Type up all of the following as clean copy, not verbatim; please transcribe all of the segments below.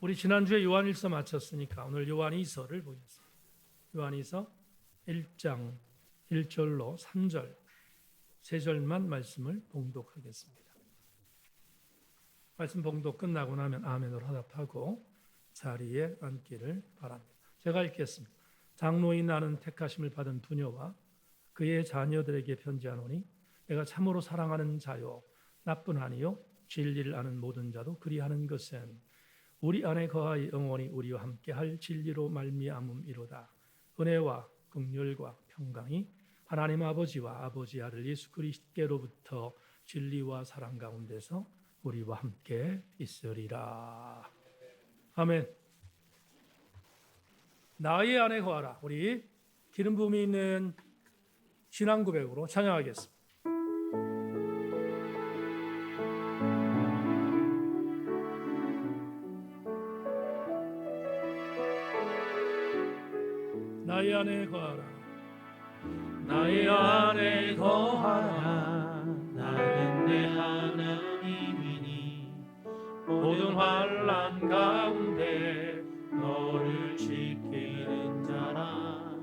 우리 지난주에 요한일서 마쳤으니까 오늘 요한이서를 보겠습니다. 요한이서 1장 1절로 3절 세 절만 말씀을 봉독하겠습니다. 말씀 봉독 끝나고 나면 아멘으로 화답하고 자리에 앉기를 바랍니다. 제가 읽겠습니다. 장로인 나는 택하심을 받은 부녀와 그의 자녀들에게 편지하노니 내가 참으로 사랑하는 자요 나쁜 아니요 진리를 아는 모든 자도 그리하는 것은 우리 안에 거하여 영원히 우리와 함께할 진리로 말미암음이로다. 은혜와 긍휼과 평강이 하나님 아버지와 아버지 아들 예수 그리스도께로부터 진리와 사랑 가운데서 우리와 함께 있으리라. 아멘. 나의 안에 거하라. 우리 기름 부음이 있는 신앙 고백으로 찬양하겠습니다. 나의 안에 거하라. 나의 안에 거하라. 나는 내 하나님이니 모든 환난 가운데 너를 지키는 자라.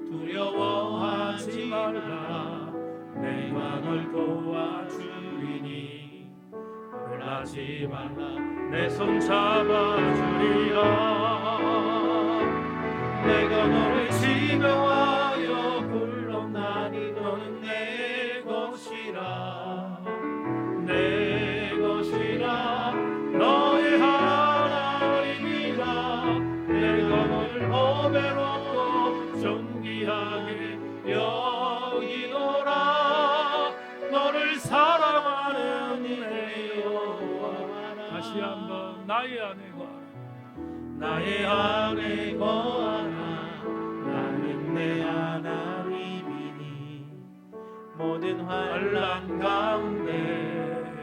두려워하지 말라. 내가 널 도와주리니 놀라지 말라. 내 손 잡아주리라. 내가 너를 지명하여 불렀나니 너는 내 것이라. 내 것이라. 너의 하나님이라. 내가 너를 보배롭고 존귀하게 여기노라. 너를 사랑하는 내 여호와. 다시 한번 나의 안에 거하라. 나의 안에 거하라. 나는 내 하나님이니 모든 환난 가운데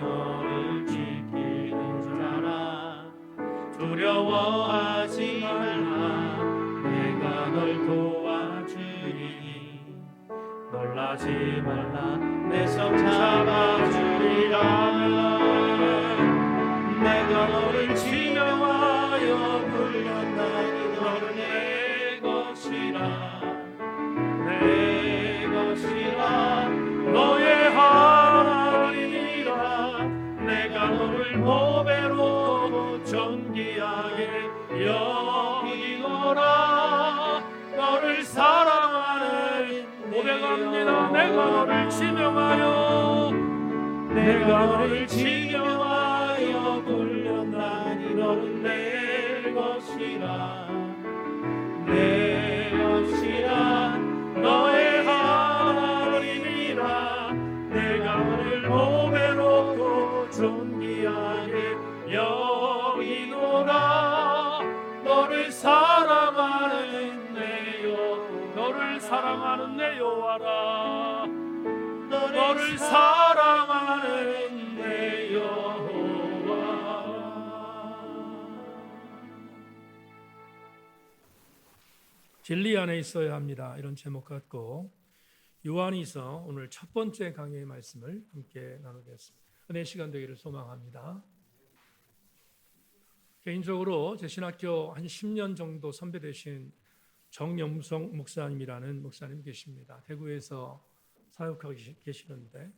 너를 지키는 자라. 두려워하지 말라. 내가 널 도와주리니 놀라지 말라. 내 손 잡아주리라. 내가 너를 지명하여 불렀나니 너는 내 것이라. 내 것이라. 너의 하나님이라. 내가 너를 보배롭고 존귀하게 여기노라. 너를 사랑하는 고백합니다. 내가 너를 지명하여 내가 너를 지명하여 불렀나니 너는 내 것이라. 내 것이라. 너의 하나님이라. 내가 너를 보배롭고 존귀하게 여기노라. 너를 사랑하는 내 여호와. 너를 사랑하는 내 여호와라. 너를 사랑하는 내 여호와. 진리 안에 있어야 합니다. 이런 제목 갖고 요한이서 오늘 첫 번째 강의의 말씀을 함께 나누겠습니다. 은혜 시간 되기를 소망합니다. 개인적으로 제 신학교 한 10년 정도 선배 되신 정영성 목사님이라는 목사님 계십니다. 대구에서 사역하고 계시는데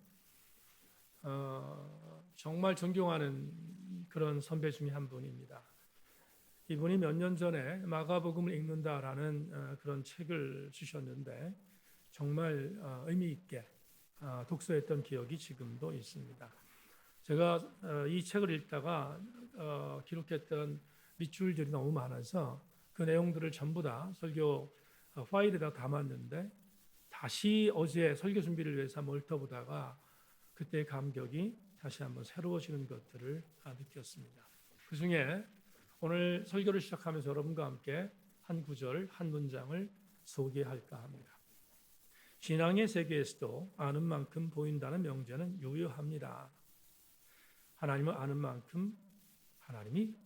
정말 존경하는 그런 선배 중에 한 분입니다. 이분이 몇 년 전에 마가복음을 읽는다라는 그런 책을 주셨는데 정말 의미 있게 독서했던 기억이 지금도 있습니다. 제가 이 책을 읽다가 기록했던 밑줄들이 너무 많아서 그 내용들을 전부 다 설교 파일에다 담았는데 다시 어제 설교 준비를 위해서 한번 훑어보다가 그때의 감격이 다시 한번 새로워지는 것들을 느꼈습니다. 그 중에 오늘 설교를 시작하면서 여러분과 함께 한 구절, 한 문장을 소개할까 합니다. 신앙의 세계에서도 아는 만큼 보인다는 명제는 유효합니다. 하나님을 아는 만큼 하나님이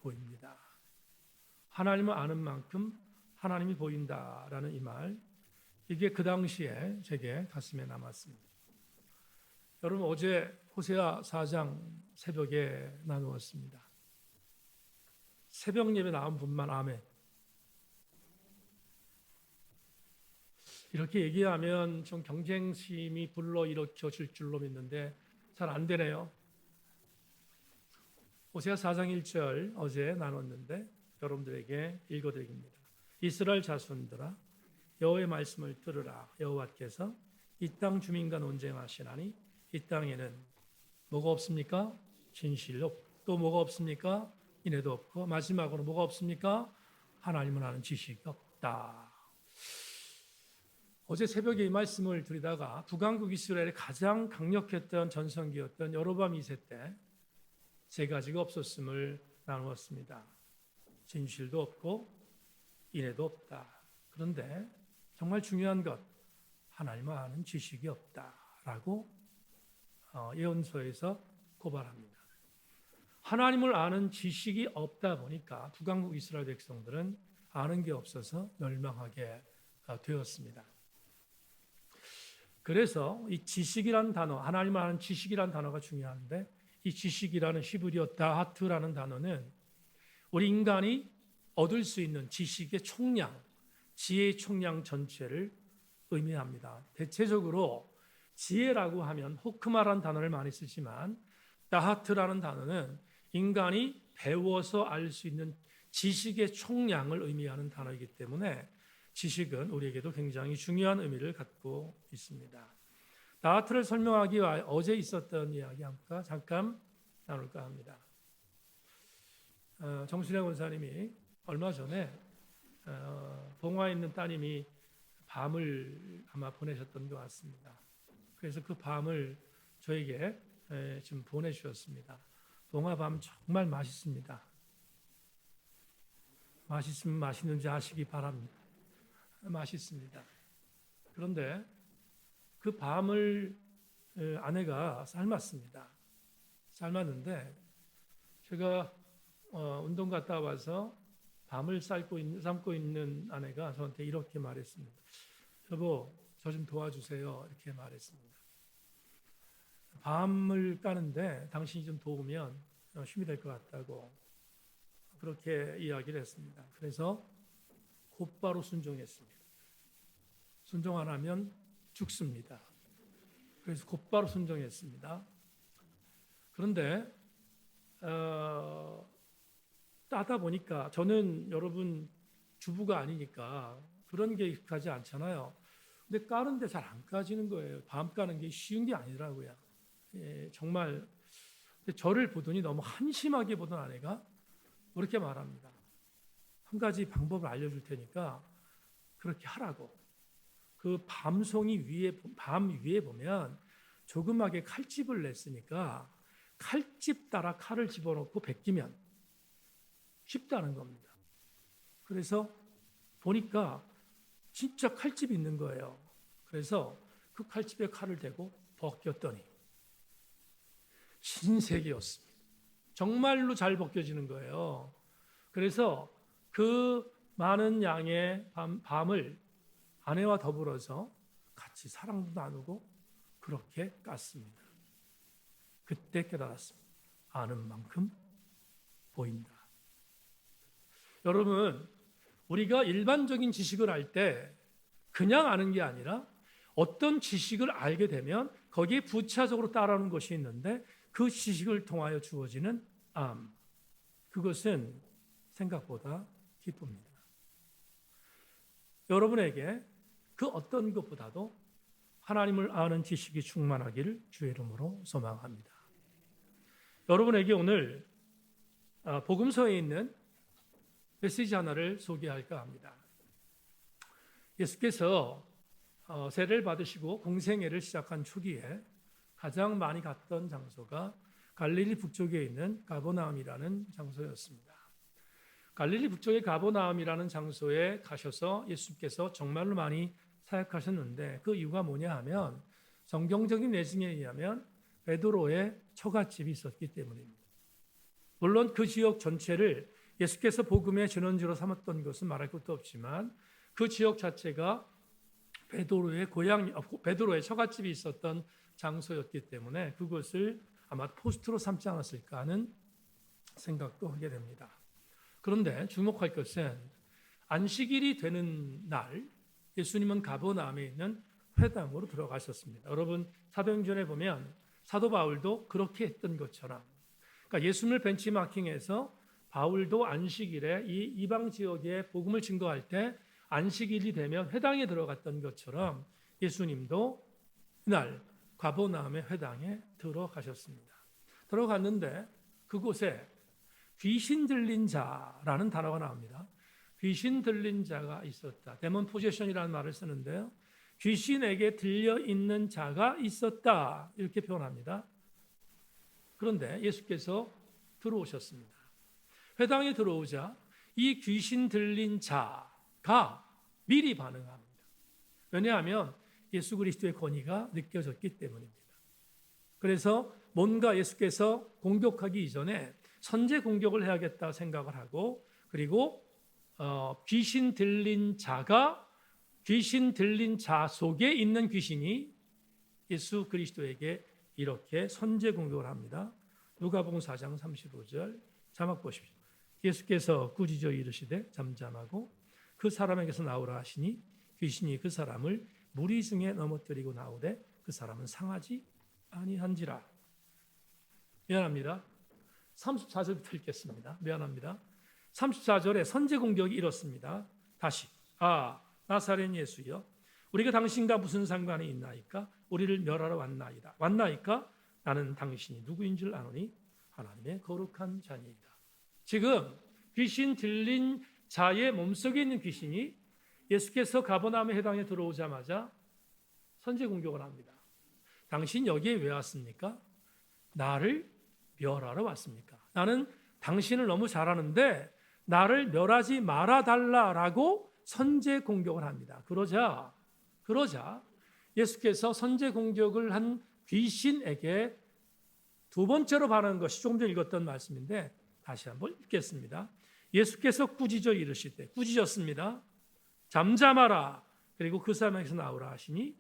보입니다. 하나님을 아는 만큼 하나님이 보인다라는 이 말, 이게 그 당시에 제게 가슴에 남았습니다. 여러분 어제 호세아 4장 새벽에 나누었습니다. 새벽 예배 나온 분만 아멘. 이렇게 얘기하면 좀 경쟁심이 불러일으켜질 줄로 믿는데 잘 안 되네요. 호세아 4장 1절 어제 나눴는데 여러분들에게 읽어드립니다. 이스라엘 자손들아 여호와의 말씀을 들으라. 여호와께서 이 땅 주민과 논쟁하시나니 이 땅에는 뭐가 없습니까? 진실이 없고 또 뭐가 없습니까? 인애도 없고 마지막으로 뭐가 없습니까? 하나님을 아는 지식이 없다. 어제 새벽에 이 말씀을 드리다가 북왕국 이스라엘의 가장 강력했던 전성기였던 여로보암 2세 때 세 가지가 없었음을 나누었습니다. 진실도 없고 인애도 없다. 그런데 정말 중요한 것, 하나님을 아는 지식이 없다라고 예언서에서 고발합니다. 하나님을 아는 지식이 없다 보니까 북왕국 이스라엘 백성들은 아는 게 없어서 멸망하게 되었습니다. 그래서 이 지식이라는 단어, 하나님을 아는 지식이라는 단어가 중요한데 이 지식이라는 히브리어 다하트라는 단어는 우리 인간이 얻을 수 있는 지식의 총량, 지혜의 총량 전체를 의미합니다. 대체적으로 지혜라고 하면 호크마라는 단어를 많이 쓰지만 다하트라는 단어는 인간이 배워서 알 수 있는 지식의 총량을 의미하는 단어이기 때문에 지식은 우리에게도 굉장히 중요한 의미를 갖고 있습니다. 다하트를 설명하기 위해 어제 있었던 이야기 잠깐 나눌까 합니다. 정순영 원사님이 얼마 전에 봉화에 있는 따님이 밤을 아마 보내셨던 것 같습니다. 그래서 그 밤을 저에게 지금 보내주셨습니다. 봉화 밤 정말 맛있습니다. 맛있으면 맛있는지 아시기 바랍니다. 맛있습니다. 그런데 그 밤을 아내가 삶았습니다. 삶았는데 제가 운동 갔다 와서 밤을 삶고 있는 아내가 저한테 이렇게 말했습니다. 여보, 저 좀 도와주세요. 이렇게 말했습니다. 밤을 까는데 당신이 좀 도우면 힘이 될 것 같다고 그렇게 이야기를 했습니다. 그래서 곧바로 순종했습니다. 순종 안 하면 죽습니다. 그래서 곧바로 순종했습니다. 그런데 따다 보니까 저는 여러분 주부가 아니니까 그런 게 익숙하지 않잖아요. 근데 까는데 잘 안 까지는 거예요. 밤 까는 게 쉬운 게 아니더라고요. 정말 근데 저를 보더니 너무 한심하게 보던 아내가 그렇게 말합니다. 한 가지 방법을 알려줄 테니까 그렇게 하라고. 그 밤 위에 보면 조그맣게 칼집을 냈으니까 칼집 따라 칼을 집어넣고 벗기면 쉽다는 겁니다. 그래서 보니까 진짜 칼집이 있는 거예요. 그래서 그 칼집에 칼을 대고 벗겼더니 신세계였습니다. 정말로 잘 벗겨지는 거예요. 그래서 그 많은 양의 밤을 아내와 더불어서 같이 사랑도 나누고 그렇게 깠습니다. 그때 깨달았습니다. 아는 만큼 보인다. 여러분, 우리가 일반적인 지식을 알 때 그냥 아는 게 아니라 어떤 지식을 알게 되면 거기에 부차적으로 따라오는 것이 있는데 그 지식을 통하여 주어지는 암, 그것은 생각보다 기쁩니다. 여러분에게 그 어떤 것보다도 하나님을 아는 지식이 충만하기를 주의 이름으로 소망합니다. 여러분에게 오늘 복음서에 있는 메시지 하나를 소개할까 합니다. 예수께서 세례를 받으시고 공생애를 시작한 초기에 가장 많이 갔던 장소가 갈릴리 북쪽에 있는 가버나움이라는 장소였습니다. 갈릴리 북쪽의 가버나움이라는 장소에 가셔서 예수께서 정말로 많이 사역하셨는데 그 이유가 뭐냐 하면 성경적인 내증에 의하면 베드로의 처갓집이 있었기 때문입니다. 물론 그 지역 전체를 예수께서 복음의 전원지로 삼았던 것은 말할 것도 없지만 그 지역 자체가 베드로의 처갓집이 있었던 장소였기 때문에 그것을 아마 포스트로 삼지 않았을까 하는 생각도 하게 됩니다. 그런데 주목할 것은 안식일이 되는 날 예수님은 가버나움에 있는 회당으로 들어가셨습니다. 여러분 사도행전에 보면 사도 바울도 그렇게 했던 것처럼, 그러니까 예수님을 벤치마킹해서 바울도 안식일에 이 이방 지역에 복음을 증거할 때 안식일이 되면 회당에 들어갔던 것처럼 예수님도 그날 가버나움의 회당에 들어가셨습니다. 들어갔는데 그곳에 귀신 들린 자라는 단어가 나옵니다. 귀신 들린 자가 있었다. 데몬 포제션이라는 말을 쓰는데요. 귀신에게 들려 있는 자가 있었다. 이렇게 표현합니다. 그런데 예수께서 들어오셨습니다. 회당에 들어오자 이 귀신 들린 자가 미리 반응합니다. 왜냐하면 예수 그리스도의 권위가 느껴졌기 때문입니다. 그래서 뭔가 예수께서 공격하기 이전에 선제 공격을 해야겠다 생각을 하고, 그리고 귀신 들린 자 속에 있는 귀신이 예수 그리스도에게 이렇게 선제 공격을 합니다. 누가복음 4장 35절 자막 보십시오. 예수께서 꾸짖어 이르시되 잠잠하고 그 사람에게서 나오라 하시니 귀신이 그 사람을 무리 중에 넘어뜨리고 나오되 그 사람은 상하지 아니한지라. 미안합니다. 34절부터 읽겠습니다. 미안합니다. 34절에 선제 공격이 이렇습니다. 다시 나사렛 예수여, 우리가 당신과 무슨 상관이 있나이까? 우리를 멸하러 왔나이까? 나는 당신이 누구인 줄 아노니 하나님의 거룩한 자니이다. 지금 귀신 들린 자의 몸속에 있는 귀신이 예수께서 가버나움의 회당에 들어오자마자 선제 공격을 합니다. 당신 여기에 왜 왔습니까? 나를 멸하러 왔습니까? 나는 당신을 너무 잘하는데 나를 멸하지 말아달라라고 선제 공격을 합니다. 그러자 예수께서 선제 공격을 한 귀신에게 두 번째로 반응한 것이 조금 전에 읽었던 말씀인데 다시 한번 읽겠습니다. 예수께서 꾸짖어 이르실 때 꾸짖었습니다. 잠잠하라. 그리고 그 사람에게서 나오라 하시니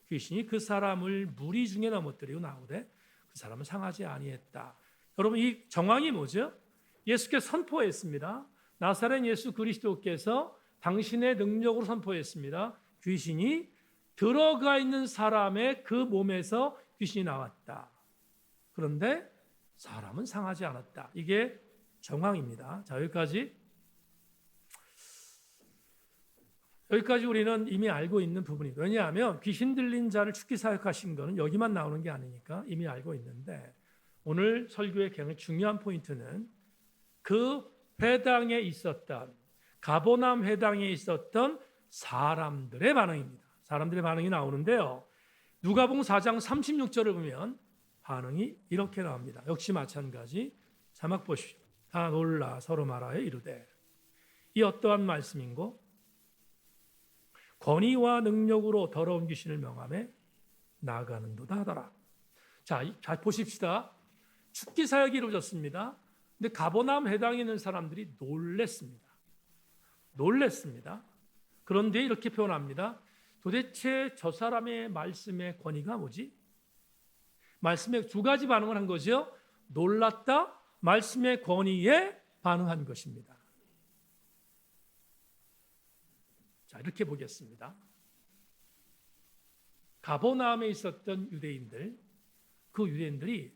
귀신이 그 사람을 무리 중에 넘어뜨리고 나오되 그 사람은 상하지 아니했다. 여러분 이 정황이 뭐죠? 예수께서 선포했습니다. 나사렛 예수 그리스도께서 당신의 능력으로 선포했습니다. 귀신이 들어가 있는 사람의 그 몸에서 귀신이 나왔다. 그런데 사람은 상하지 않았다. 이게 정황입니다. 자, 여기까지 우리는 이미 알고 있는 부분이고, 왜냐하면 귀신 들린 자를 죽기 사역하신 것은 여기만 나오는 게 아니니까 이미 알고 있는데, 오늘 설교의 굉장히 중요한 포인트는 그 회당에 있었던 가버나움 회당에 있었던 사람들의 반응입니다. 사람들의 반응이 나오는데요. 누가복음 4장 36절을 보면 반응이 이렇게 나옵니다. 역시 마찬가지. 자막 보십시오. 다 놀라 서로 말하여 이르되 이 어떠한 말씀인고 권위와 능력으로 더러운 귀신을 명하며 나가는도다 하더라. 자, 보십시다. 죽기 사역이 이루어졌습니다. 근데 가버나움 회당에 있는 사람들이 놀랬습니다. 그런데 이렇게 표현합니다. 도대체 저 사람의 말씀의 권위가 뭐지? 말씀에 두 가지 반응을 한 거죠. 놀랐다, 말씀의 권위에 반응한 것입니다. 자, 이렇게 보겠습니다. 가버나움에 있었던 유대인들, 그 유대인들이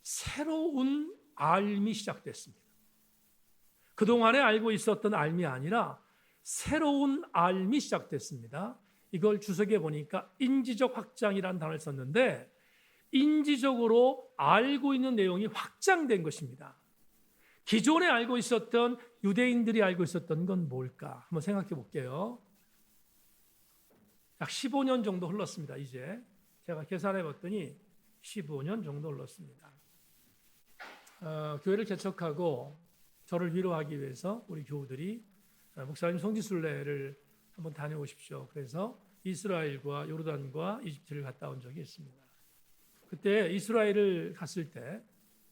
새로운 앓음이 시작됐습니다. 그동안에 알고 있었던 앓음이 아니라 새로운 앓음이 시작됐습니다. 이걸 주석에 보니까 인지적 확장이라는 단어를 썼는데 인지적으로 알고 있는 내용이 확장된 것입니다. 기존에 알고 있었던 유대인들이 알고 있었던 건 뭘까? 한번 생각해 볼게요. 약 15년 정도 흘렀습니다. 이제 제가 계산해 봤더니 15년 정도 흘렀습니다. 교회를 개척하고 저를 위로하기 위해서 우리 교우들이 목사님 성지순례를 한번 다녀오십시오. 그래서 이스라엘과 요르단과 이집트를 갔다 온 적이 있습니다. 그때 이스라엘을 갔을 때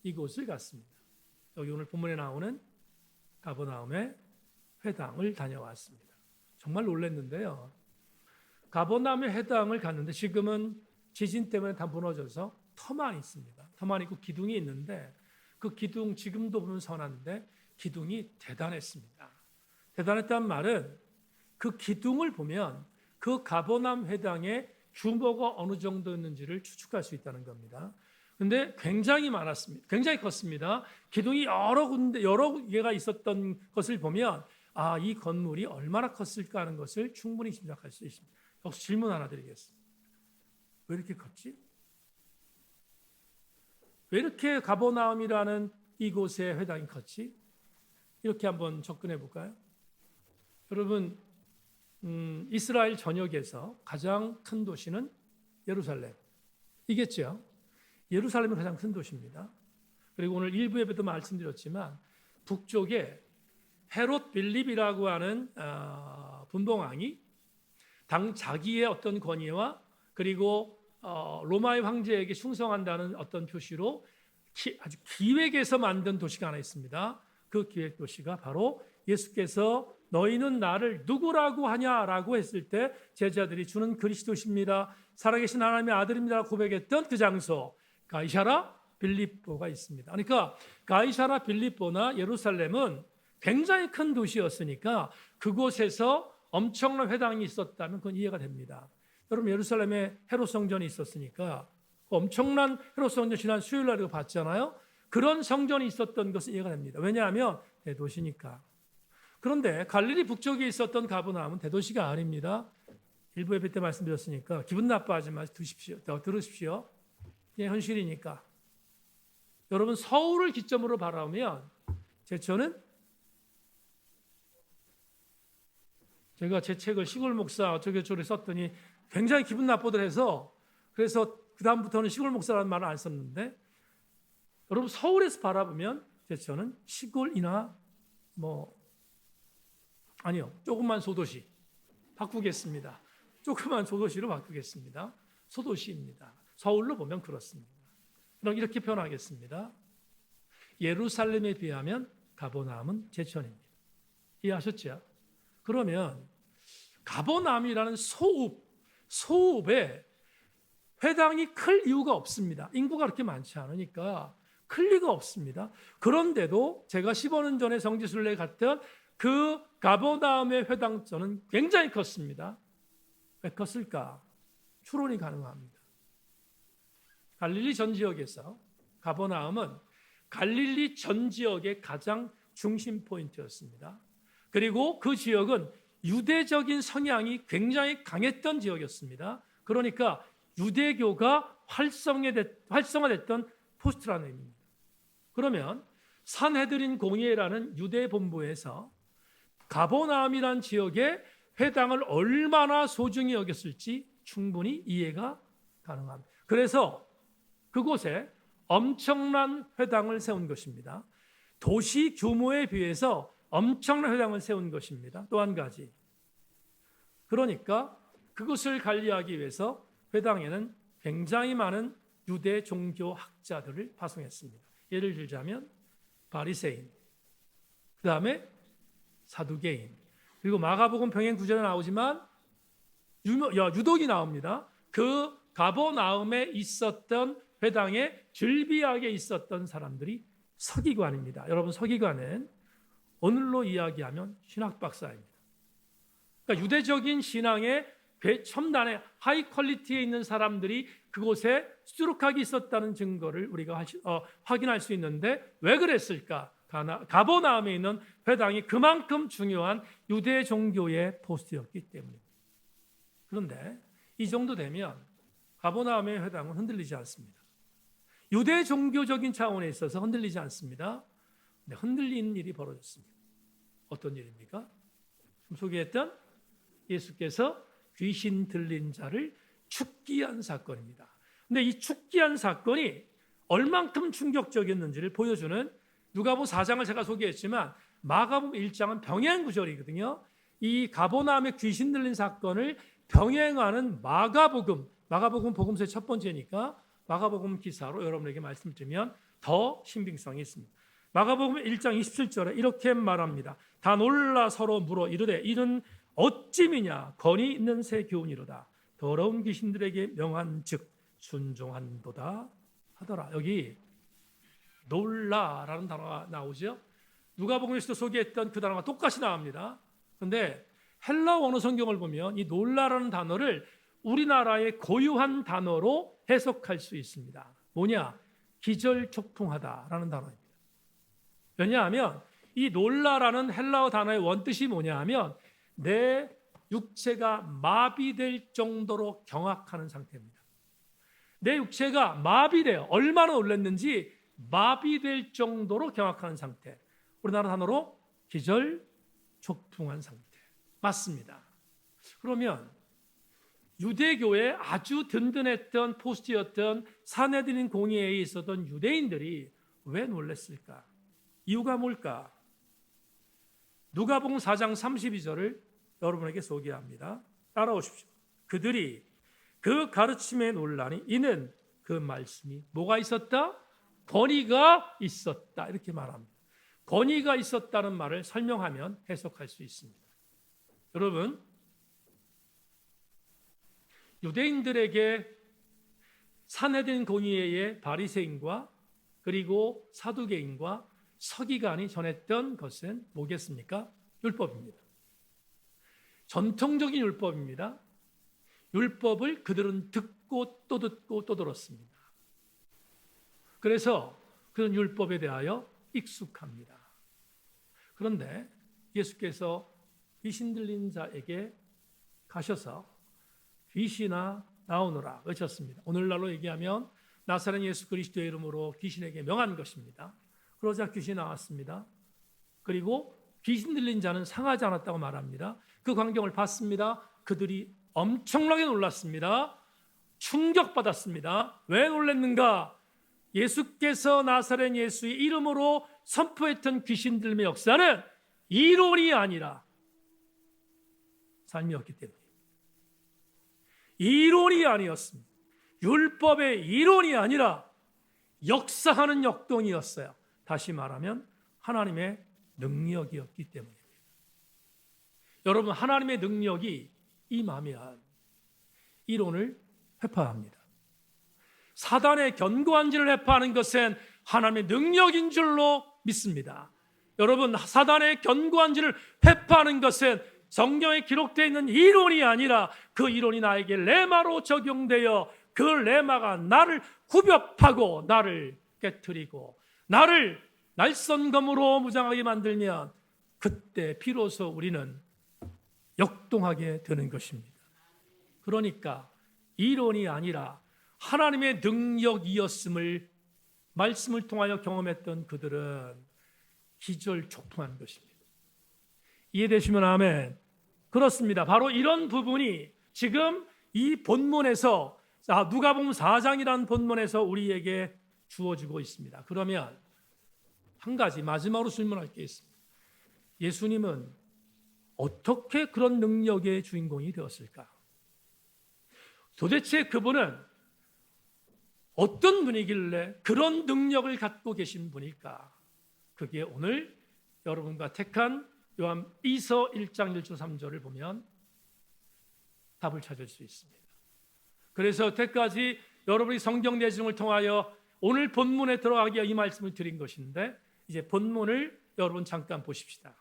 이곳을 갔습니다. 여기 오늘 본문에 나오는 가버나움의 회당을 다녀왔습니다. 정말 놀랐는데요. 가버나움의 회당을 갔는데 지금은 지진 때문에 다 무너져서 터만 있습니다. 터만 있고 기둥이 있는데 그 기둥 지금도 보면 선한데 기둥이 대단했습니다. 대단했다는 말은 그 기둥을 보면 그 가버나움 회당의 규모가 어느 정도였는지를 추측할 수 있다는 겁니다. 근데 굉장히 많았습니다. 굉장히 컸습니다. 기둥이 여러 군데 여러 개가 있었던 것을 보면 이 건물이 얼마나 컸을까 하는 것을 충분히 짐작할 수 있습니다. 여기서 질문 하나 드리겠습니다. 왜 이렇게 컸지? 왜 이렇게 가버나움이라는 이곳의 회당이 컸지? 이렇게 한번 접근해 볼까요? 여러분, 이스라엘 전역에서 가장 큰 도시는 예루살렘이겠죠. 예루살렘이 가장 큰 도시입니다. 그리고 오늘 일부 예배도 말씀드렸지만 북쪽에 헤롯 빌립이라고 하는 분봉왕이 당 자기의 어떤 권위와 그리고 로마의 황제에게 충성한다는 어떤 표시로 아주 기획해서 만든 도시가 하나 있습니다. 그 기획 도시가 바로 예수께서 너희는 나를 누구라고 하냐라고 했을 때 제자들이 주는 그리스도십니다. 살아계신 하나님의 아들입니다. 고백했던 그 장소 가이사라 빌립보가 있습니다. 그러니까 가이사라 빌립보나 예루살렘은 굉장히 큰 도시였으니까 그곳에서 엄청난 회당이 있었다면 그건 이해가 됩니다. 여러분 예루살렘에 헤롯 성전이 있었으니까 엄청난 헤롯 성전 지난 수요일 날에 봤잖아요. 그런 성전이 있었던 것은 이해가 됩니다. 왜냐하면 대도시니까. 그런데 갈릴리 북쪽에 있었던 가버나움은 대도시가 아닙니다. 일부 예배 때 말씀드렸으니까 기분 나빠하지 마십시오. 들으십시오. 그냥 현실이니까. 여러분 서울을 기점으로 바라보면 제가 제 책을 시골 목사 어쩌고저쩌고 썼더니 굉장히 기분 나쁘더라서 그래서 그 다음부터는 시골 목사라는 말을 안 썼는데 여러분 서울에서 바라보면 제처는 시골이나 조그만 소도시 바꾸겠습니다. 조그만 소도시로 바꾸겠습니다. 소도시입니다. 서울로 보면 그렇습니다. 그럼 이렇게 표현하겠습니다. 예루살렘에 비하면 가버나움은 제천입니다. 이해하셨죠? 그러면 가버나움이라는 소읍에 회당이 클 이유가 없습니다. 인구가 그렇게 많지 않으니까 클 리가 없습니다. 그런데도 제가 15년 전에 성지순례에 갔던 그 가버나움의 회당전은 굉장히 컸습니다. 왜 컸을까? 추론이 가능합니다. 갈릴리 전 지역에서 가버나움은 갈릴리 전 지역의 가장 중심 포인트였습니다. 그리고 그 지역은 유대적인 성향이 굉장히 강했던 지역이었습니다. 그러니까 유대교가 활성화됐던 포스트라는 의미입니다. 그러면 산헤드린 공회라는 유대 본부에서 가버나움이라는 지역의 회당을 얼마나 소중히 여겼을지 충분히 이해가 가능합니다. 그래서 그곳에 엄청난 회당을 세운 것입니다. 도시 규모에 비해서 엄청난 회당을 세운 것입니다. 또 한 가지. 그러니까 그것을 관리하기 위해서 회당에는 굉장히 많은 유대 종교 학자들을 파송했습니다. 예를 들자면 바리새인, 그 다음에 사두개인, 그리고 마가복음 병행 9절에 나오지만 유독이 나옵니다. 그 가버나움에 있었던 회당에 즐비하게 있었던 사람들이 서기관입니다. 여러분 서기관은 오늘로 이야기하면 신학 박사입니다. 그러니까 유대적인 신앙의 첨단의 하이 퀄리티에 있는 사람들이 그곳에 수두룩하게 있었다는 증거를 우리가 확인할 수 있는데 왜 그랬을까? 가버나움에 있는 회당이 그만큼 중요한 유대 종교의 포스트였기 때문입니다. 그런데 이 정도 되면 가버나움의 회당은 흔들리지 않습니다. 유대 종교적인 차원에 있어서 흔들리지 않습니다. 근데 흔들리는 일이 벌어졌습니다. 어떤 일입니까? 지금 소개했던 예수께서 귀신 들린 자를 축기한 사건입니다. 근데 이 축기한 사건이 얼만큼 충격적이었는지를 보여주는 누가복음 4장을 제가 소개했지만 마가복음 1장은 병행 구절이거든요. 이 가버나움의 귀신 들린 사건을 병행하는 마가복음 복음서의 첫 번째니까 마가복음 기사로 여러분에게 말씀드리면 더 신빙성이 있습니다. 마가복음 1장 27절에 이렇게 말합니다. 다 놀라 서로 물어 이르되 이는 어찌미냐 권위 있는 새 교훈이로다. 더러운 귀신들에게 명한 즉 순종한도다 하더라. 여기 놀라라는 단어가 나오죠. 누가복음에서 소개했던 그 단어가 똑같이 나옵니다. 그런데 헬라 원어 성경을 보면 이 놀라라는 단어를 우리나라의 고유한 단어로 해석할 수 있습니다. 뭐냐? 기절촉통하다라는 단어입니다. 왜냐하면 이 놀라라는 헬라어 단어의 원뜻이 뭐냐 하면 내 육체가 마비될 정도로 경악하는 상태입니다. 내 육체가 마비돼요. 얼마나 놀랐는지 마비될 정도로 경악하는 상태. 우리나라 단어로 기절촉통한 상태. 맞습니다. 그러면 유대교에 아주 든든했던 포스트였던 사내들인 공의회에 있었던 유대인들이 왜 놀랐을까? 이유가 뭘까? 누가복음 4장 32절을 여러분에게 소개합니다. 따라오십시오. 그들이 그 가르침에 놀라니 이는 그 말씀이 뭐가 있었다? 권위가 있었다. 이렇게 말합니다. 권위가 있었다는 말을 설명하면 해석할 수 있습니다. 여러분, 유대인들에게 산헤드린 공의회의 바리새인과 그리고 사두개인과 서기관이 전했던 것은 뭐겠습니까? 율법입니다. 전통적인 율법입니다. 율법을 그들은 듣고 또 듣고 또 들었습니다. 그래서 그런 율법에 대하여 익숙합니다. 그런데 예수께서 귀신 들린 자에게 가셔서 귀신아 나오너라 외쳤습니다. 오늘날로 얘기하면 나사렛 예수 그리스도의 이름으로 귀신에게 명한 것입니다. 그러자 귀신이 나왔습니다. 그리고 귀신 들린 자는 상하지 않았다고 말합니다. 그 광경을 봤습니다. 그들이 엄청나게 놀랐습니다. 충격받았습니다. 왜 놀랐는가? 예수께서 나사렛 예수의 이름으로 선포했던 귀신 들림의 역사는 이론이 아니라 삶이었기 때문입니다. 이론이 아니었습니다. 율법의 이론이 아니라 역사하는 역동이었어요. 다시 말하면 하나님의 능력이었기 때문입니다. 여러분, 하나님의 능력이 임하면 이론을 회파합니다. 사단의 견고한 진을 회파하는 것은 하나님의 능력인 줄로 믿습니다. 여러분, 사단의 견고한 진을 회파하는 것은 성경에 기록되어 있는 이론이 아니라 그 이론이 나에게 레마로 적용되어 그 레마가 나를 후벼파고 나를 깨트리고 나를 날선검으로 무장하게 만들면 그때 비로소 우리는 역동하게 되는 것입니다. 그러니까 이론이 아니라 하나님의 능력이었음을 말씀을 통하여 경험했던 그들은 기절촉통한 것입니다. 이해되시면 아멘. 그렇습니다. 바로 이런 부분이 지금 이 본문에서 누가복음 4장이라는 본문에서 우리에게 주어지고 있습니다. 그러면 한 가지 마지막으로 질문할 게 있습니다. 예수님은 어떻게 그런 능력의 주인공이 되었을까? 도대체 그분은 어떤 분이길래 그런 능력을 갖고 계신 분일까? 그게 오늘 여러분과 택한 요한 2서 1장 1절 3절을 보면 답을 찾을 수 있습니다. 그래서 여태까지 여러분이 성경 내중을 통하여 오늘 본문에 들어가기 위해 이 말씀을 드린 것인데 이제 본문을 여러분 잠깐 보십시다.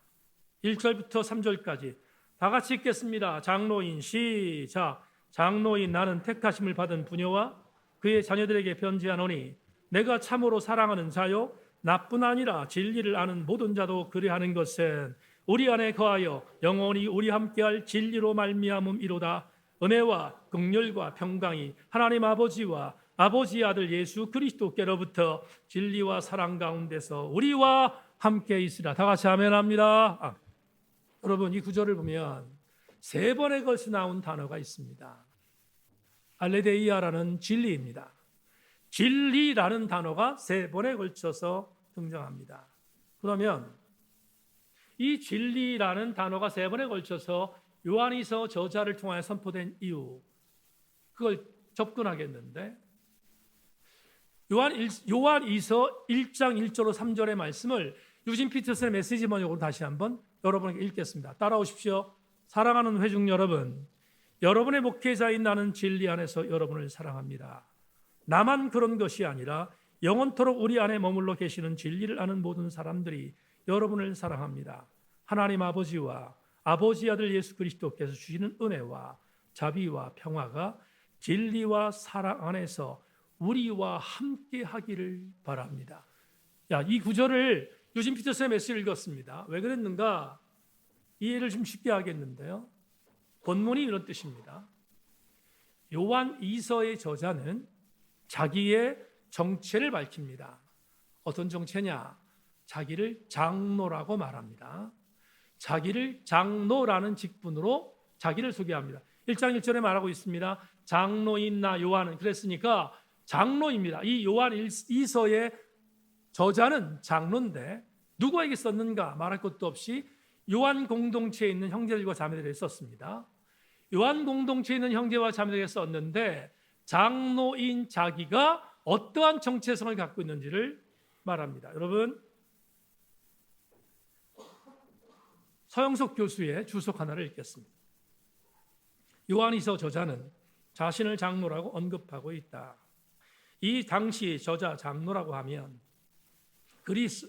1절부터 3절까지 다 같이 읽겠습니다. 장로인 시작. 장로인 나는 택하심을 받은 부녀와 그의 자녀들에게 편지하노니 내가 참으로 사랑하는 자요 나뿐 아니라 진리를 아는 모든 자도 그리하는 것은 우리 안에 거하여 영원히 우리 함께할 진리로 말미암음이로다. 은혜와 긍휼과 평강이 하나님 아버지와 아버지의 아들 예수 그리스도께로부터 진리와 사랑 가운데서 우리와 함께 있으라. 다 같이 아멘합니다. 여러분, 이 구절을 보면 세 번에 걸쳐 나온 단어가 있습니다. 알레데이아라는 진리입니다. 진리라는 단어가 세 번에 걸쳐서 등장합니다. 그러면 이 진리라는 단어가 세 번에 걸쳐서 요한이서 저자를 통하여 선포된 이유, 그걸 접근하겠는데 요한이서 1장 1절로 3절의 말씀을 유진 피터슨의 메시지 번역으로 다시 한번 여러분에게 읽겠습니다. 따라오십시오. 사랑하는 회중 여러분, 여러분의 목회자인 나는 진리 안에서 여러분을 사랑합니다. 나만 그런 것이 아니라 영원토록 우리 안에 머물러 계시는 진리를 아는 모든 사람들이 여러분을 사랑합니다. 하나님 아버지와 아버지 아들 예수 그리스도께서 주시는 은혜와 자비와 평화가 진리와 사랑 안에서 우리와 함께 하기를 바랍니다. 이 구절을 유진 피터스의 메시지를 읽었습니다. 왜 그랬는가? 이해를 좀 쉽게 하겠는데요. 본문이 이런 뜻입니다. 요한 2서의 저자는 자기의 정체를 밝힙니다. 어떤 정체냐? 자기를 장로라고 말합니다. 자기를 장로라는 직분으로 자기를 소개합니다. 1장 1절에 말하고 있습니다. 장로인 나 요한은 그랬으니까 장로입니다. 이 요한 2서의 저자는 장로인데 누구에게 썼는가 말할 것도 없이 요한 공동체에 있는 형제들과 자매들에게 썼습니다. 요한 공동체에 있는 형제와 자매들에게 썼는데 장로인 자기가 어떠한 정체성을 갖고 있는지를 말합니다. 여러분, 서영석 교수의 주석 하나를 읽겠습니다. 요한이서 저자는 자신을 장로라고 언급하고 있다. 이 당시 저자 장로라고 하면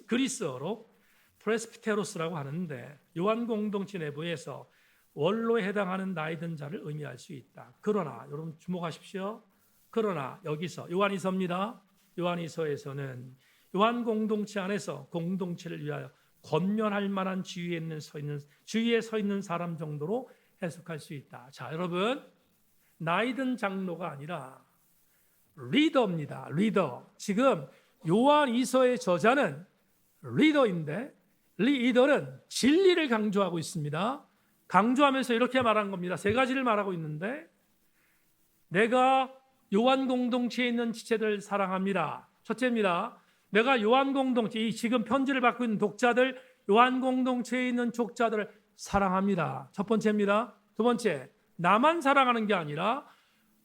그리스어로 프레스피테로스라고 하는데 요한 공동체 내부에서 원로에 해당하는 나이 든 자를 의미할 수 있다. 그러나 여러분 주목하십시오. 그러나 여기서 요한이서입니다. 요한이서에서는 요한 공동체 안에서 공동체를 위하여 권면할 만한 지위에 서 있는 사람 정도로 해석할 수 있다. 자, 여러분, 나이 든 장로가 아니라 리더입니다. 리더. 지금 요한이서의 저자는 리더인데 리더는 진리를 강조하고 있습니다. 강조하면서 이렇게 말한 겁니다. 세 가지를 말하고 있는데 내가 요한 공동체에 있는 지체들 사랑합니다. 첫째입니다. 내가 요한 공동체, 지금 편지를 받고 있는 독자들, 요한 공동체에 있는 족자들을 사랑합니다. 첫 번째입니다. 두 번째, 나만 사랑하는 게 아니라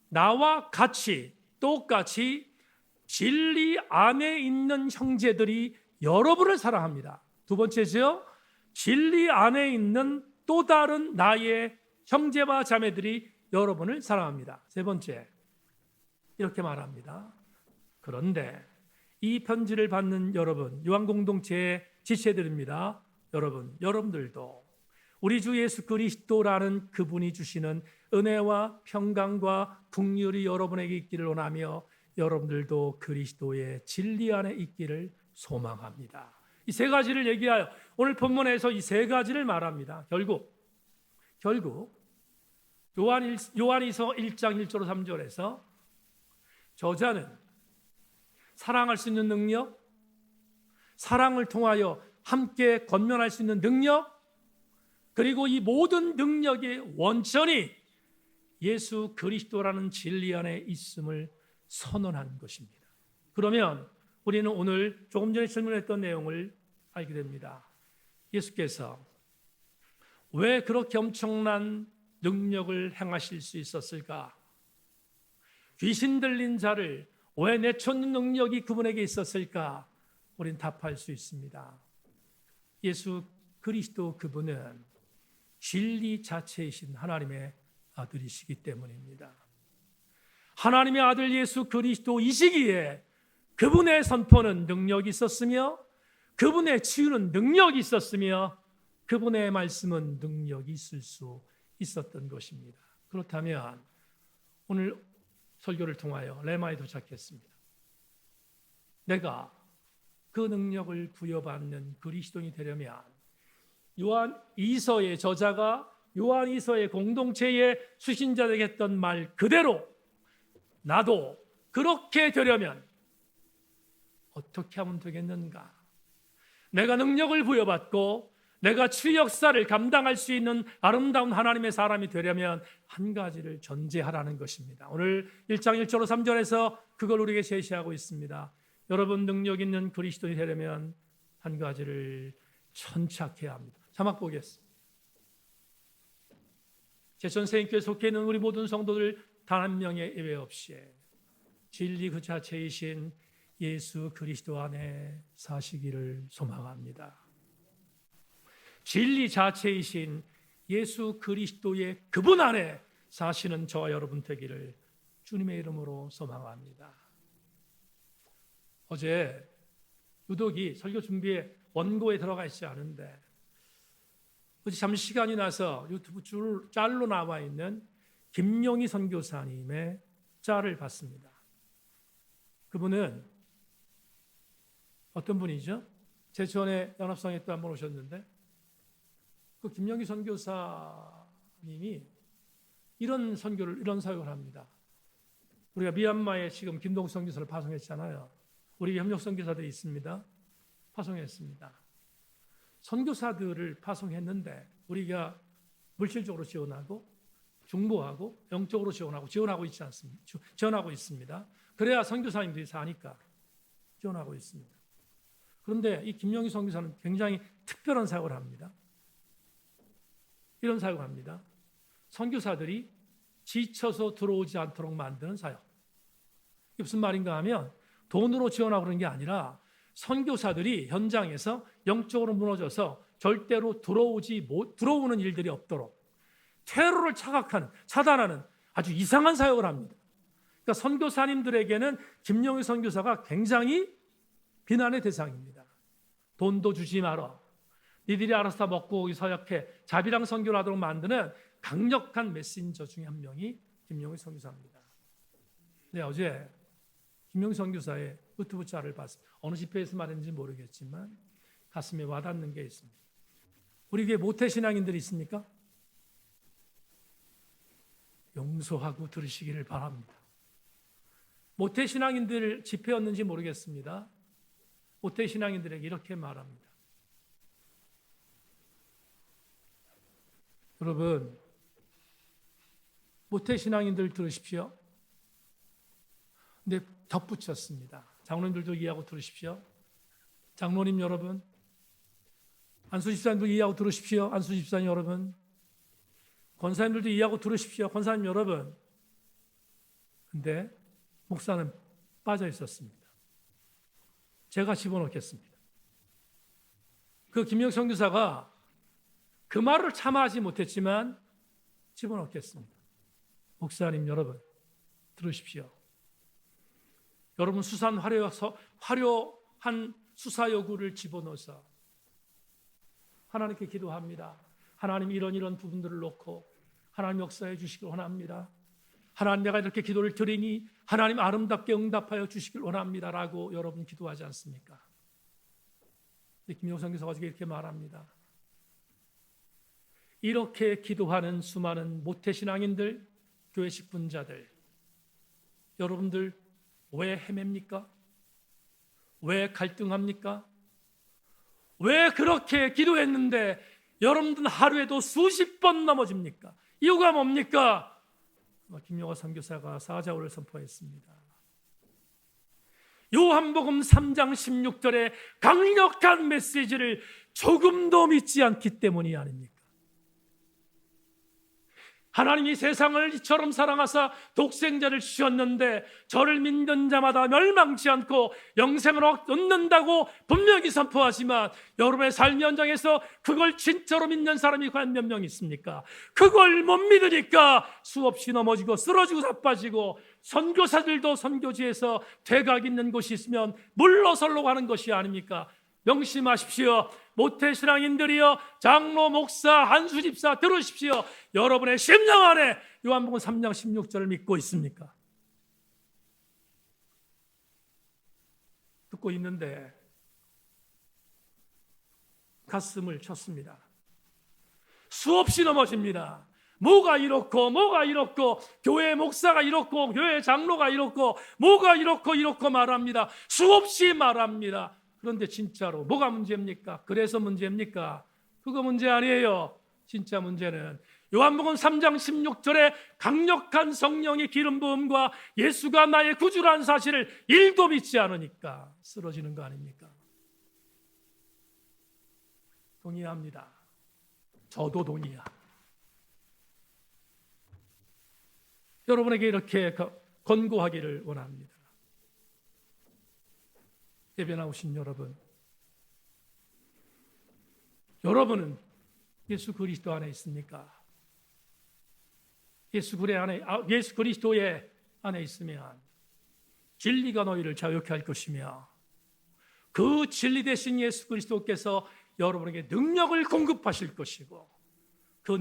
나와 같이 똑같이 진리 안에 있는 형제들이 여러분을 사랑합니다. 두 번째죠. 진리 안에 있는 또 다른 나의 형제와 자매들이 여러분을 사랑합니다. 세 번째, 이렇게 말합니다. 그런데 이 편지를 받는 여러분, 요한 공동체의 지체들입니다. 여러분들도 우리 주 예수 그리스도라는 그분이 주시는 은혜와 평강과 긍휼이 여러분에게 있기를 원하며 여러분들도 그리스도의 진리 안에 있기를 소망합니다. 이 세 가지를 얘기하여 오늘 본문에서 이 세 가지를 말합니다. 결국 요한이서 1장 1절 3절에서 저자는 사랑할 수 있는 능력, 사랑을 통하여 함께 권면할 수 있는 능력, 그리고 이 모든 능력의 원천이 예수 그리스도라는 진리 안에 있음을 선언한 것입니다. 그러면 우리는 오늘 조금 전에 질문했던 내용을 알게 됩니다. 예수께서 왜 그렇게 엄청난 능력을 행하실 수 있었을까? 귀신 들린 자를 왜 내쫓는 능력이 그분에게 있었을까? 우린 답할 수 있습니다. 예수 그리스도 그분은 진리 자체이신 하나님의 아들이시기 때문입니다. 하나님의 아들 예수 그리스도이시기에 그분의 선포는 능력이 있었으며 그분의 치유는 능력이 있었으며 그분의 말씀은 능력이 있을 수 있었던 것입니다. 그렇다면 오늘 설교를 통하여 레마에 도착했습니다. 내가 그 능력을 부여받는 그리스도인이 되려면 요한 2서의 저자가 요한 2서의 공동체의 수신자들에게 했던 말 그대로 나도 그렇게 되려면 어떻게 하면 되겠는가? 내가 능력을 부여받고 내가 치유 역사를 감당할 수 있는 아름다운 하나님의 사람이 되려면 한 가지를 전제하라는 것입니다. 오늘 1장 1절 3절에서 그걸 우리에게 제시하고 있습니다. 여러분 능력 있는 그리스도인이 되려면 한 가지를 천착해야 합니다. 자막 보겠습니다. 제천생교에 속해 있는 우리 모든 성도들 단 한 명의 예외 없이 진리 그 자체이신 예수 그리스도 안에 사시기를 소망합니다. 진리 자체이신 예수 그리스도의 그분 안에 사시는 저와 여러분 되기를 주님의 이름으로 소망합니다. 어제 유독이 설교 준비에 원고에 들어가 있지 않은데 어제 잠시 시간이 나서 유튜브 짤로 나와 있는 김용희 선교사님의 짤을 봤습니다. 그분은 어떤 분이죠? 제천에 연합성에 또 한번 오셨는데 그 김용희 선교사님이 이런 선교를, 이런 사역을 합니다. 우리가 미얀마에 지금 김동수 선교사를 파송했잖아요. 우리 협력 선교사들이 있습니다. 파송했습니다. 선교사들을 파송했는데 우리가 물질적으로 지원하고 중보하고 영적으로 지원하고 있지 않습니까? 지원하고 있습니다. 그래야 선교사님들이 사니까 지원하고 있습니다. 그런데 이 김용희 선교사는 굉장히 특별한 사역을 합니다. 이런 사역을 합니다. 선교사들이 지쳐서 들어오지 않도록 만드는 사역. 이게 무슨 말인가 하면 돈으로 지원하고 그런 게 아니라 선교사들이 현장에서 영적으로 무너져서 절대로 들어오는 일들이 없도록 퇴로를 차단하는 아주 이상한 사역을 합니다. 그러니까 선교사님들에게는 김용희 선교사가 굉장히 비난의 대상입니다. 돈도 주지 마라. 니들이 알아서 다 먹고 오기 서약해. 자비랑 선교를 하도록 만드는 강력한 메신저 중에 한 명이 김용희 선교사입니다. 네, 어제 김용희 선교사의 유튜브 짤을 봤습니다. 어느 집회에서 말했는지 모르겠지만 가슴에 와닿는 게 있습니다. 우리 교회 모태신앙인들이 있습니까? 용서하고 들으시기를 바랍니다. 모태신앙인들 집회였는지 모르겠습니다. 모태신앙인들에게 이렇게 말합니다. 여러분, 모태신앙인들 들으십시오. 근데 덧붙였습니다. 장로님들도 이해하고 들으십시오. 장로님 여러분, 안수집사님도 이해하고 들으십시오. 안수집사님 여러분, 권사님들도 이해하고 들으십시오. 권사님 여러분. 근데 목사는 빠져 있었습니다. 제가 집어넣겠습니다. 그 김용희 선교사가 그 말을 참아하지 못했지만 집어넣겠습니다. 목사님 여러분, 들으십시오. 여러분 화려한 수사 요구를 집어넣어서 하나님께 기도합니다. 하나님 이런 부분들을 놓고 하나님 역사해 주시길 원합니다. 하나님 내가 이렇게 기도를 드리니 하나님 아름답게 응답하여 주시길 원합니다. 라고 여러분 기도하지 않습니까? 김용희 선교사가 이렇게 말합니다. 이렇게 기도하는 수많은 모태신앙인들, 교회 직분자들, 여러분들 왜 헤맵니까? 왜 갈등합니까? 왜 그렇게 기도했는데 여러분들 하루에도 수십 번 넘어집니까? 이유가 뭡니까? 김용희 선교사가 사자오를 선포했습니다. 요한복음 3장 16절의 강력한 메시지를 조금도 믿지 않기 때문이 아닙니까? 하나님이 세상을 이처럼 사랑하사 독생자를 주셨는데 저를 믿는 자마다 멸망치 않고 영생을 얻는다고 분명히 선포하지만 여러분의 삶 현장에서 그걸 진짜로 믿는 사람이 과연 몇 명 있습니까? 그걸 못 믿으니까 수없이 넘어지고 쓰러지고 자빠지고 선교사들도 선교지에서 대각 있는 곳이 있으면 물러서려고 하는 것이 아닙니까? 명심하십시오. 모태신앙인들이여, 장로, 목사, 한수집사 들으십시오. 여러분의 심령 안에 요한복음 3장 16절을 믿고 있습니까? 듣고 있는데 가슴을 쳤습니다. 수없이 넘어집니다. 뭐가 이렇고 교회 목사가 이렇고 교회 장로가 이렇고 뭐가 이렇고 말합니다. 수없이 말합니다. 그런데 진짜로 뭐가 문제입니까? 그래서 문제입니까? 그거 문제 아니에요. 진짜 문제는 요한복음 3장 16절에 강력한 성령의 기름 부음과 예수가 나의 구주라는 사실을 1도 믿지 않으니까 쓰러지는 거 아닙니까? 동의합니다. 저도 동의합니다. 여러분에게 이렇게 권고하기를 원합니다. 예배 나오신 여러분은 예수 그리스도 안에 있습니까? 예수 그리스도의 안에 있으면 진리가 너희를 자유케 할 것이며 그 진리 되신 예수 그리스도께서 여러분에게 능력을 공급하실 것이고, 그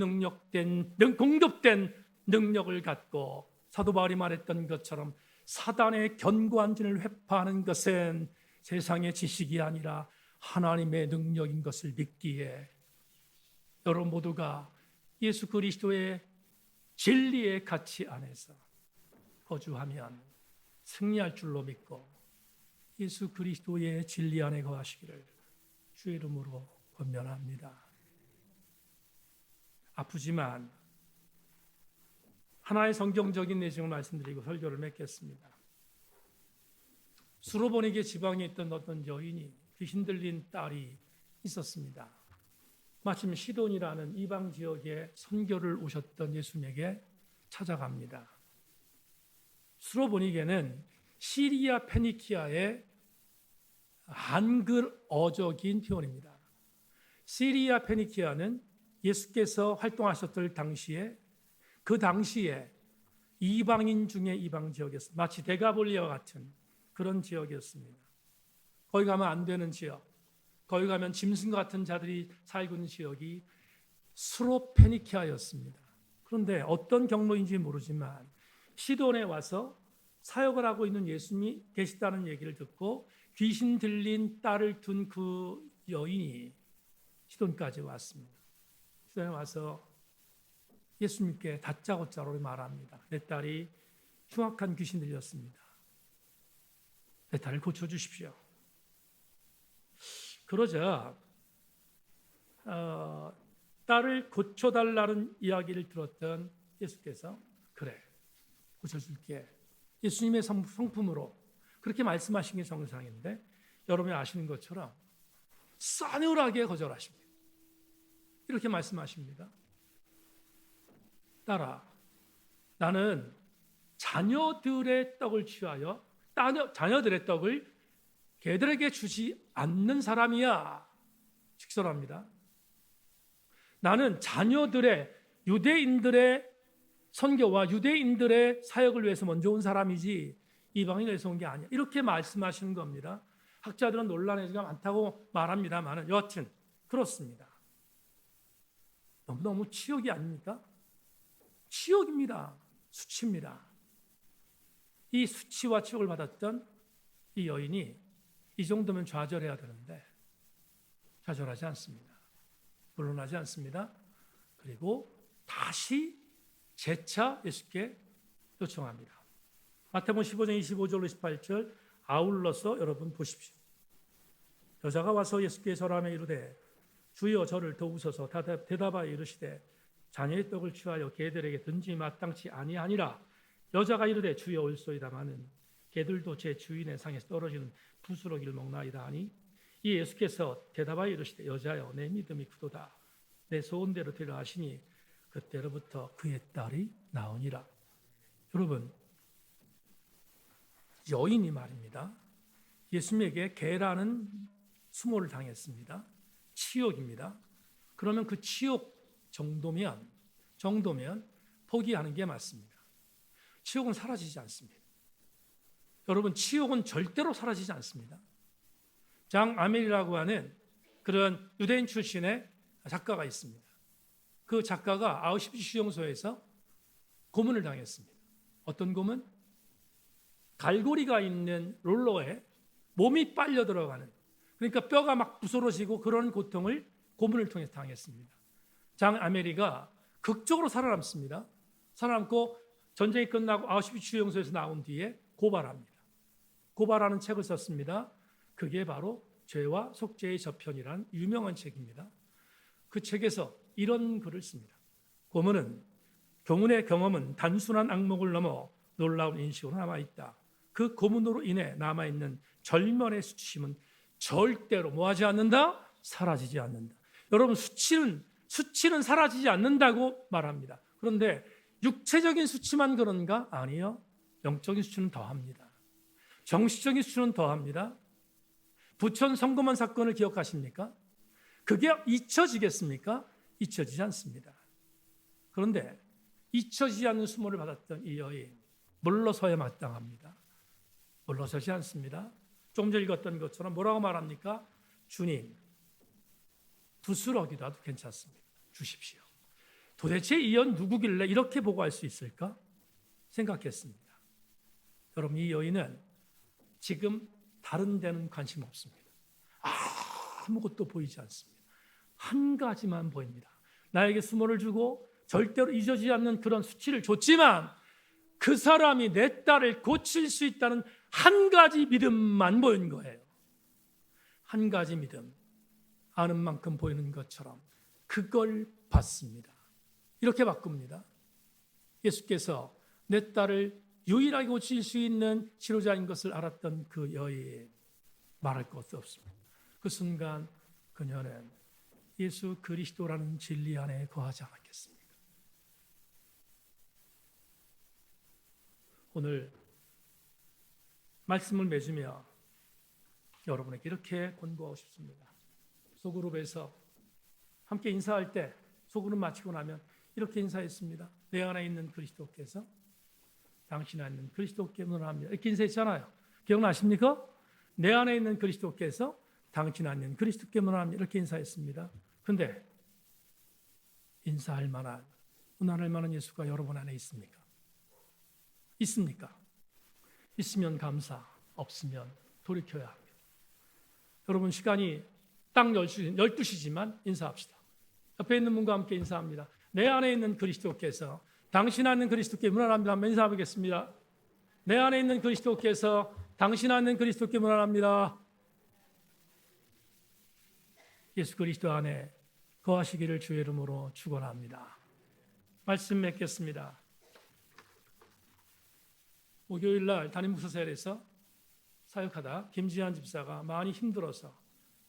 공급된 능력을 갖고 사도 바울이 말했던 것처럼 사단의 견고한 진을 회파하는 것은 세상의 지식이 아니라 하나님의 능력인 것을 믿기에 여러분 모두가 예수 그리스도의 진리의 가치 안에서 거주하면 승리할 줄로 믿고 예수 그리스도의 진리 안에 거하시기를 주의 이름으로 권면합니다. 아프지만 하나의 성경적인 내용을 말씀드리고 설교를 맺겠습니다. 수로보니게 지방에 있던 어떤 여인이 귀신 들린 딸이 있었습니다. 마침 시돈이라는 이방 지역에 선교를 오셨던 예수님에게 찾아갑니다. 수로보니게는 시리아 페니키아의 한글 어적인 표현입니다. 시리아 페니키아는 예수께서 활동하셨던 당시에 그 당시에 이방인 중에 이방 지역이었습니다. 마치 데가볼리아와 같은 그런 지역이었습니다. 거기 가면 안 되는 지역, 거기 가면 짐승 같은 자들이 살고 있는 지역이 수로페니키아였습니다. 그런데 어떤 경로인지 모르지만 시돈에 와서 사역을 하고 있는 예수님이 계시다는 얘기를 듣고 귀신 들린 딸을 둔 그 여인이 시돈까지 왔습니다. 시돈에 와서 예수님께 다짜고짜로 말합니다. 내 딸이 흉악한 귀신 들렸습니다. 내 딸을 고쳐주십시오. 그러자 딸을 고쳐달라는 이야기를 들었던 예수께서 그래, 고쳐줄게. 예수님의 성품으로 그렇게 말씀하신 게 정상인데 여러분이 아시는 것처럼 싸늘하게 거절하십니다. 이렇게 말씀하십니다. 딸아, 나는 자녀들의 떡을 취하여 자녀들의 떡을 개들에게 주지 않는 사람이야. 직설합니다. 나는 자녀들의 유대인들의 선교와 유대인들의 사역을 위해서 먼저 온 사람이지 이방인을 위해서 온 게 아니야. 이렇게 말씀하시는 겁니다. 학자들은 논란의 여지가 많다고 말합니다만 여하튼 그렇습니다. 너무 치욕이 아닙니까? 치욕입니다. 수치입니다. 이 수치와 치욕을 받았던 이 여인이 이 정도면 좌절해야 되는데 좌절하지 않습니다. 물러나지 않습니다. 그리고 다시 재차 예수께 요청합니다. 마태복음 15장 25절로 28절 아울러서 여러분 보십시오. 여자가 와서 예수께 절하며 이르되 주여 저를 도우소서. 대답하여 이르시되 자녀의 떡을 취하여 개들에게 든지 마땅치 아니하니라. 여자가 이르되 주여 올소이다마는 개들도 제 주인의 상에서 떨어지는 부스러기를 먹나이다 하니 이 예수께서 대답하여 이르시되 여자여 내 믿음이 크도다. 내 소원대로 되려 하시니 그때로부터 그의 딸이 나으니라. 여러분, 여인이 말입니다. 예수님에게 개라는 수모를 당했습니다. 치욕입니다. 그러면 그 치욕 정도면 포기하는 게 맞습니다. 치욕은 사라지지 않습니다. 여러분, 치욕은 절대로 사라지지 않습니다. 장 아멜이라고 하는 그런 유대인 출신의 작가가 있습니다. 그 작가가 아우슈비츠 수용소에서 고문을 당했습니다. 어떤 고문? 갈고리가 있는 롤러에 몸이 빨려 들어가는, 그러니까 뼈가 막 부스러지고 그런 고통을 고문을 통해서 당했습니다. 장 아메리가 극적으로 살아남습니다. 살아남고 전쟁이 끝나고 아우슈비츠 수용소에서 나온 뒤에 고발합니다. 고발하는 책을 썼습니다. 그게 바로 죄와 속죄의 저편이라는 유명한 책입니다. 그 책에서 이런 글을 씁니다. 고문의 경험은 단순한 악몽을 넘어 놀라운 인식으로 남아있다. 그 고문으로 인해 남아있는 절면의 수치심은 절대로 뭐하지 않는다? 사라지지 않는다. 여러분, 수치는 사라지지 않는다고 말합니다. 그런데 육체적인 수치만 그런가? 아니요. 영적인 수치는 더합니다. 정신적인 수치는 더합니다. 부천 성검한 사건을 기억하십니까? 그게 잊혀지겠습니까? 잊혀지지 않습니다. 그런데 잊혀지지 않는 수모를 받았던 이 여인, 물러서야 마땅합니다. 물러서지 않습니다. 조금 전에 읽었던 것처럼 뭐라고 말합니까? 주님, 부스러기라도 괜찮습니다. 주십시오. 도대체 이 여인 누구길래 이렇게 보고할 수 있을까? 생각했습니다. 여러분, 이 여인은 지금 다른 데는 관심 없습니다. 아무것도 보이지 않습니다. 한 가지만 보입니다. 나에게 수모를 주고 절대로 잊어지지 않는 그런 수치를 줬지만 그 사람이 내 딸을 고칠 수 있다는 한 가지 믿음만 보인 거예요. 한 가지 믿음, 아는 만큼 보이는 것처럼 그걸 받습니다. 이렇게 바꿉니다. 예수께서 내 딸을 유일하게 고칠 수 있는 치료자인 것을 알았던 그 여인, 말할 것도 없습니다. 그 순간 그녀는 예수 그리스도라는 진리 안에 거하지 않았겠습니까? 오늘 말씀을 맺으며 여러분에게 이렇게 권고하고 싶습니다. 소그룹에서 함께 인사할 때 소그룹 마치고 나면 이렇게 인사했습니다. 내 안에 있는 그리스도께서 당신 안에 있는 그리스도께 문안합니다. 이렇게 인사했잖아요. 기억나십니까? 내 안에 있는 그리스도께서 당신 안에 있는 그리스도께 문안합니다. 이렇게 인사했습니다. 근데 인사할 만한, 문안할 만한 예수가 여러분 안에 있습니까? 있습니까? 있으면 감사, 없으면 돌이켜야 합니다. 여러분, 시간이 딱 12시지만 인사합시다. 옆에 있는 분과 함께 인사합니다. 내 안에 있는 그리스도께서 당신 안에 있는 그리스도께 문안합니다. 한번 인사하겠습니다. 내 안에 있는 그리스도께서 당신 안에 있는 그리스도께 문안합니다. 예수 그리스도 안에 거하시기를 주의 이름으로 축원합니다. 말씀 맺겠습니다. 목요일 날 담임 목사실에서 사역하다 김지한 집사가 많이 힘들어서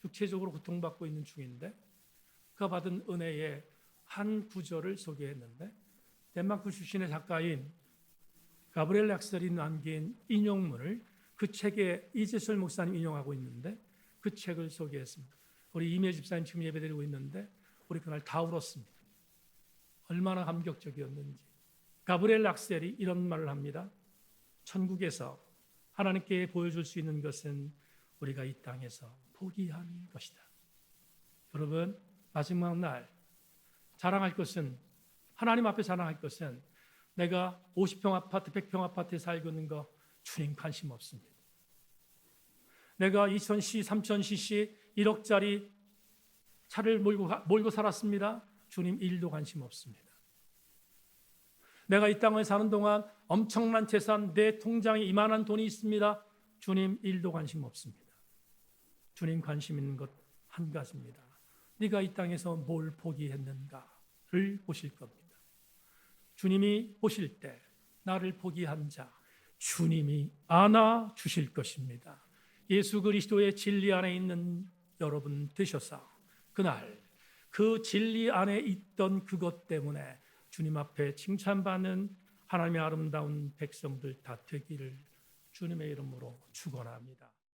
육체적으로 고통받고 있는 중인데 그가 받은 은혜의 한 구절을 소개했는데 덴마크 출신의 작가인 가브리엘 락셀이 남긴 인용문을 그 책에 이재설 목사님 인용하고 있는데 그 책을 소개했습니다. 우리 이미애 집사님 지금 예배드리고 있는데 우리 그날 다 울었습니다. 얼마나 감격적이었는지. 가브리엘 락셀이 이런 말을 합니다. 천국에서 하나님께 보여줄 수 있는 것은 우리가 이 땅에서 포기한 것이다. 여러분, 마지막 날 자랑할 것은, 하나님 앞에 자랑할 것은 내가 50평 아파트, 100평 아파트에 살고 있는 거 주님 관심 없습니다. 내가 2000cc, 3000cc, 1억짜리 차를 몰고 살았습니다. 주님 1도 관심 없습니다. 내가 이 땅에 사는 동안 엄청난 재산, 내 통장에 이만한 돈이 있습니다. 주님 1도 관심 없습니다. 주님 관심 있는 것 한 가지입니다. 네가 이 땅에서 뭘 포기했는가를 보실 겁니다. 주님이 보실 때 나를 포기한 자 주님이 안아 주실 것입니다. 예수 그리스도의 진리 안에 있는 여러분 되셔서 그날 그 진리 안에 있던 그것 때문에 주님 앞에 칭찬받는 하나님의 아름다운 백성들 다 되기를 주님의 이름으로 축원합니다.